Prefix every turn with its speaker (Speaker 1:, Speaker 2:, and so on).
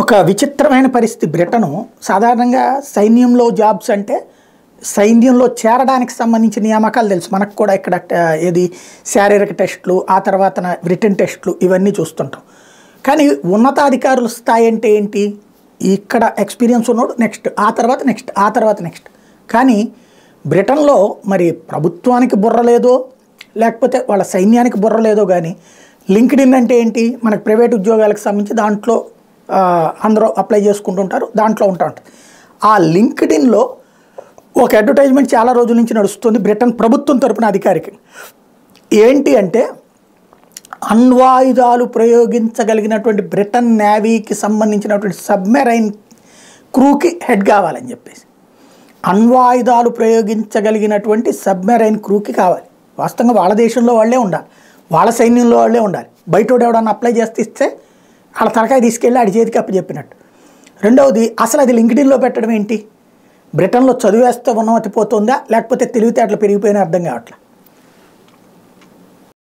Speaker 1: ఒక విచిత్రమైన పరిస్థితి బ్రిటను. సాధారణంగా సైన్యంలో జాబ్స్ అంటే సైన్యంలో చేరడానికి సంబంధించిన నియామకాలు తెలుసు మనకు కూడా. ఇక్కడ ఏది శారీరక టెస్టులు, ఆ తర్వాత రిటన్ టెస్టులు ఇవన్నీ చూస్తుంటాం. కానీ ఉన్నతాధికారుల స్థాయి అంటే ఏంటి? ఇక్కడ ఎక్స్పీరియన్స్ ఉన్నోడు నెక్స్ట్, ఆ తర్వాత నెక్స్ట్, ఆ తర్వాత నెక్స్ట్. కానీ బ్రిటన్లో మరి ప్రభుత్వానికి బుర్ర లేదో లేకపోతే వాళ్ళ సైన్యానికి బుర్ర లేదో కానీ లింక్డ్ఇన్ అంటే ఏంటి? మనకు ప్రైవేట్ ఉద్యోగాలకు సంబంధించి దాంట్లో అందరూ అప్లై చేసుకుంటుంటారు, దాంట్లో ఉంటారు. ఆ లింక్డ్ఇన్లో ఒక అడ్వర్టైజ్మెంట్ చాలా రోజుల నుంచి నడుస్తుంది బ్రిటన్ ప్రభుత్వం తరపున అధికారికి. ఏంటి అంటే అణ్వాయుధాలు ప్రయోగించగలిగినటువంటి బ్రిటన్ నేవీకి సంబంధించినటువంటి సబ్మెరైన్ క్రూకి హెడ్ కావాలని చెప్పేసి. అణ్వాయుధాలు ప్రయోగించగలిగినటువంటి సబ్మెరైన్ క్రూకి కావాలి. వాస్తవంగా వాళ్ళ దేశంలో వాళ్ళే ఉండాలి, వాళ్ళ సైన్యంలో వాళ్ళే ఉండాలి. బయటోడు ఎవడన్నా అప్లై చేస్తే ఇస్తే వాళ్ళ తలకాయ తీసుకెళ్ళి ఆడి చేతికి అప్పచెప్పినట్టు. రెండవది, అసలు అది లింక్డ్ఇన్లో పెట్టడం ఏంటి? బ్రిటన్లో చదివేస్తే ఉన్నమతి పోతుందా లేకపోతే తెలివితేటలు పెరిగిపోయినా అర్థం కావట్లేదు.